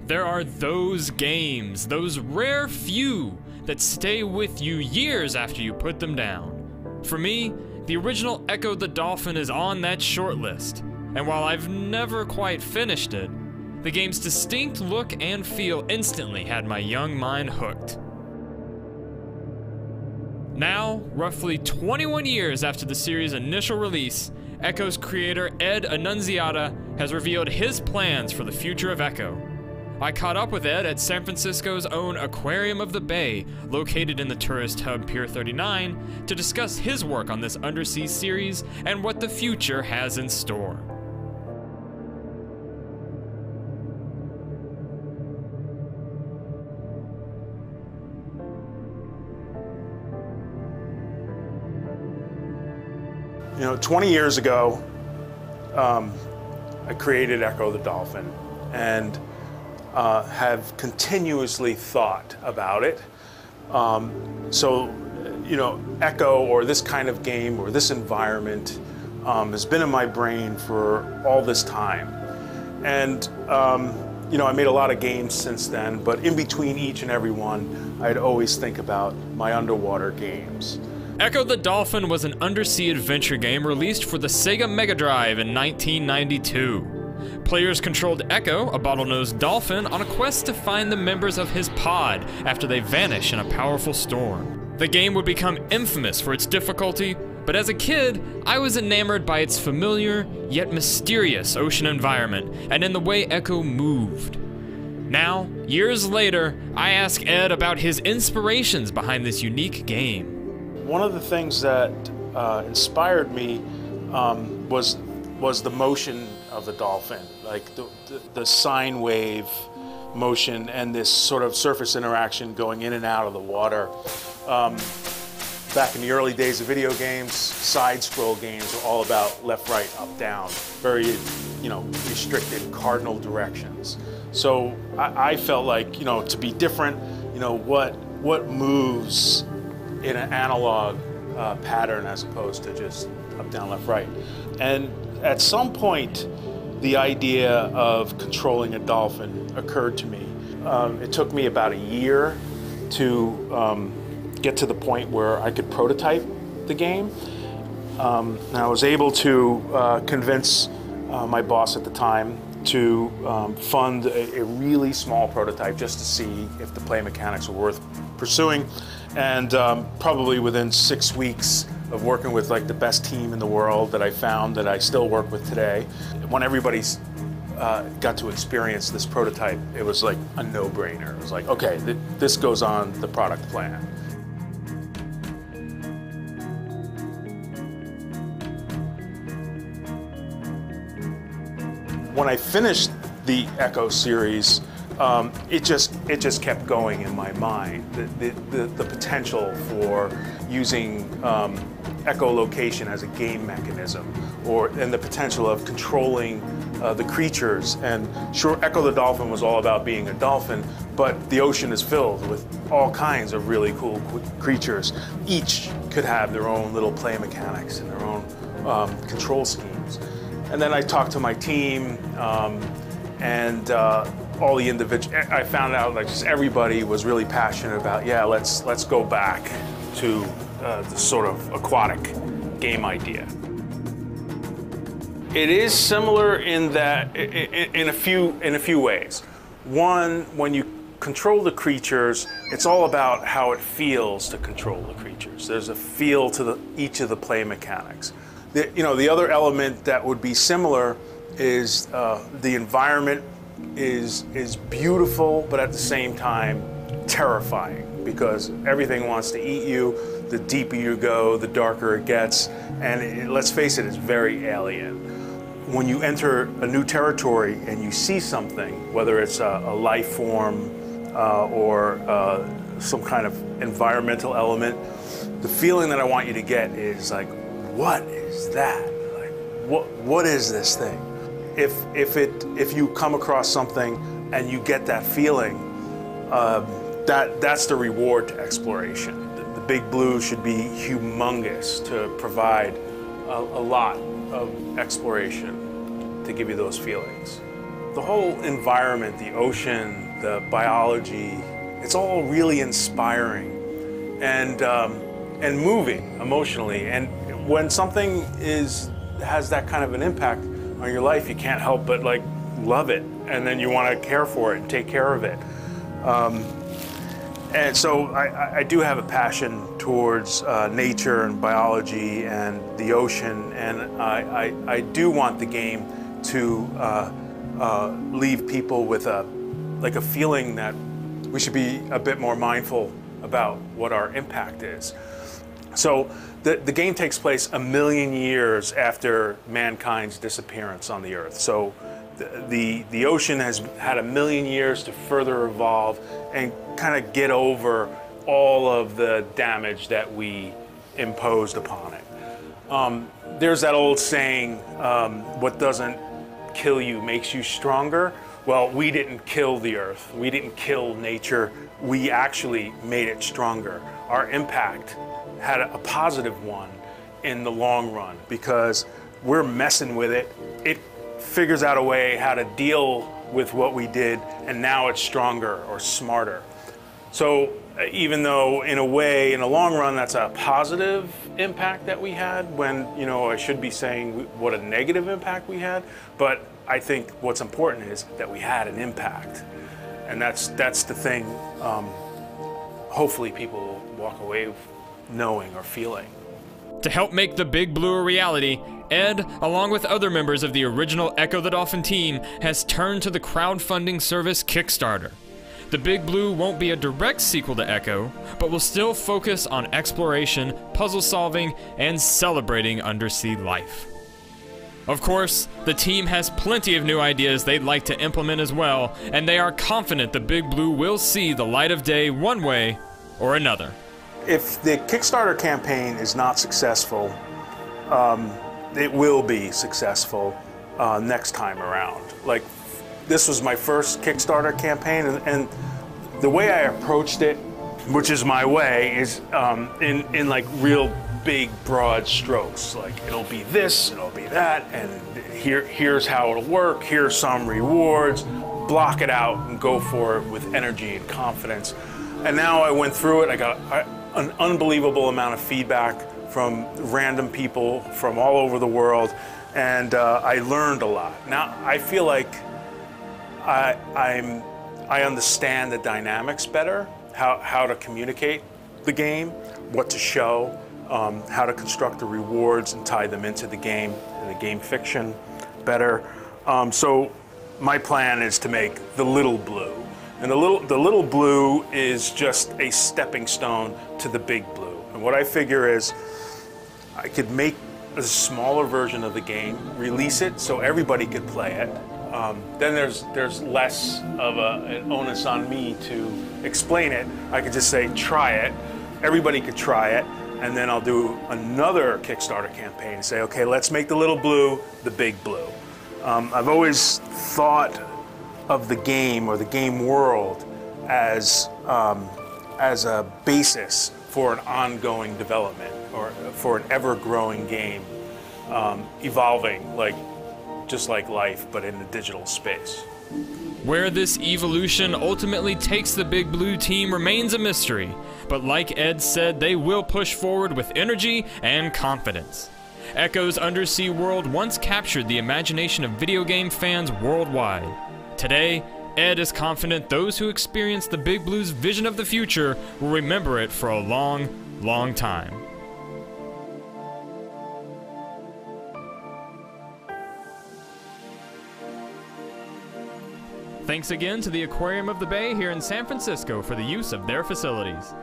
There are those games, those rare few that stay with you years after you put them down. For me, the original Ecco the Dolphin is on that short list, and while I've never quite finished it, the game's distinct look and feel instantly had my young mind hooked. Now, roughly 21 years after the series' initial release, Ecco's creator Ed Annunziata has revealed his plans for the future of Ecco. I caught up with Ed at San Francisco's own Aquarium of the Bay, located in the tourist hub Pier 39, to discuss his work on this undersea series and what the future has in store. You know, 20 years ago, I created Ecco the Dolphin and have continuously thought about it. So, you know, Ecco, or this kind of game, or this environment, has been in my brain for all this time. And, you know, I made a lot of games since then, but in between each and every one, I'd always think about my underwater games. Ecco the Dolphin was an undersea adventure game released for the Sega Mega Drive in 1992. Players controlled Ecco, a bottlenose dolphin, on a quest to find the members of his pod after they vanish in a powerful storm. The game would become infamous for its difficulty, but as a kid, I was enamored by its familiar, yet mysterious ocean environment, and in the way Ecco moved. Now, years later, I ask Ed about his inspirations behind this unique game. One of the things that inspired me was the motion of the dolphin, like the sine wave motion and this sort of surface interaction going in and out of the water. Back in the early days of video games, side-scroll games were all about left, right, up, down, very, you know, restricted cardinal directions. So I felt like, you know, to be different, you know, what moves in an analog pattern as opposed to just up, down, left, right. And at some point, the idea of controlling a dolphin occurred to me. It took me about a year to get to the point where I could prototype the game. And I was able to convince my boss at the time to fund a really small prototype just to see if the play mechanics were worth pursuing. And probably within 6 weeks of working with like the best team in the world that I found, that I still work with today, when everybody's got to experience this prototype, it was like a no-brainer. It was like, okay, this goes on the product plan. When I finished the Ecco series, it just kept going in my mind. The potential for using echolocation as a game mechanism, and the potential of controlling the creatures. And sure, Ecco the Dolphin was all about being a dolphin, but the ocean is filled with all kinds of really cool creatures. Each could have their own little play mechanics and their own control schemes. And then I talked to my team, and all the individuals. I found out like just everybody was really passionate about, yeah, let's go back to the sort of aquatic game idea. It is similar in that in a few ways. One, when you control the creatures, it's all about how it feels to control the creatures. There's a feel to each of the play mechanics. The other element that would be similar is the environment is beautiful, but at the same time terrifying, because everything wants to eat you. The deeper you go, the darker it gets, and let's face it, it's very alien. When you enter a new territory and you see something, whether it's a life form or some kind of environmental element, the feeling that I want you to get is like, what is that? Like, what is this thing? If you come across something and you get that feeling, that's the reward to exploration. The big blue should be humongous to provide a lot of exploration to give you those feelings. the whole environment, the ocean, the biology, it's all really inspiring and moving emotionally. And when something has that kind of an impact on your life, you can't help but like love it, and then you want to care for it and take care of it. And so I do have a passion towards nature and biology and the ocean, and I do want the game to leave people with a feeling that we should be a bit more mindful about what our impact is. So the game takes place 1 million years after mankind's disappearance on the Earth. So the ocean has had 1 million years to further evolve and kind of get over all of the damage that we imposed upon it. There's that old saying, what doesn't kill you makes you stronger. Well, we didn't kill the Earth. We didn't kill nature. We actually made it stronger. Our impact had a positive one in the long run because we're messing with it. It figures out a way how to deal with what we did, and now it's stronger or smarter. So even though in a way, in the long run, that's a positive impact that we had, when, you know, I should be saying what a negative impact we had, but I think what's important is that we had an impact. And that's the thing, hopefully people will walk away knowing or feeling. To help make the Big Blue a reality, Ed, along with other members of the original Ecco the Dolphin team, has turned to the crowdfunding service Kickstarter. The Big Blue won't be a direct sequel to Ecco, but will still focus on exploration, puzzle solving, and celebrating undersea life. Of course, the team has plenty of new ideas they'd like to implement as well, and they are confident the Big Blue will see the light of day one way or another. If the Kickstarter campaign is not successful, it will be successful next time around. Like, this was my first Kickstarter campaign, and the way I approached it, which is my way, is in like real big broad strokes. Like, it'll be this, it'll be that, and here's how it'll work, here's some rewards, block it out and go for it with energy and confidence. And now I went through it, I got an unbelievable amount of feedback from random people from all over the world, and I learned a lot. Now I feel like I understand the dynamics better, how to communicate the game, what to show, how to construct the rewards and tie them into the game and the game fiction better. So my plan is to make the Little Blue. And the little blue is just a stepping stone to the Big Blue. And what I figure is I could make a smaller version of the game, release it so everybody could play it. Then there's less of an onus on me to explain it. I could just say, try it. Everybody could try it. And then I'll do another Kickstarter campaign and say, okay, let's make the Little Blue the Big Blue. I've always thought of the game or the game world as a basis for an ongoing development or for an ever-growing game, evolving just like life, but in the digital space. Where this evolution ultimately takes the Big Blue team remains a mystery, but like Ed said, they will push forward with energy and confidence. Ecco's undersea world once captured the imagination of video game fans worldwide. Today, Ed is confident those who experience the Big Blue's vision of the future will remember it for a long, long time. Thanks again to the Aquarium of the Bay here in San Francisco for the use of their facilities.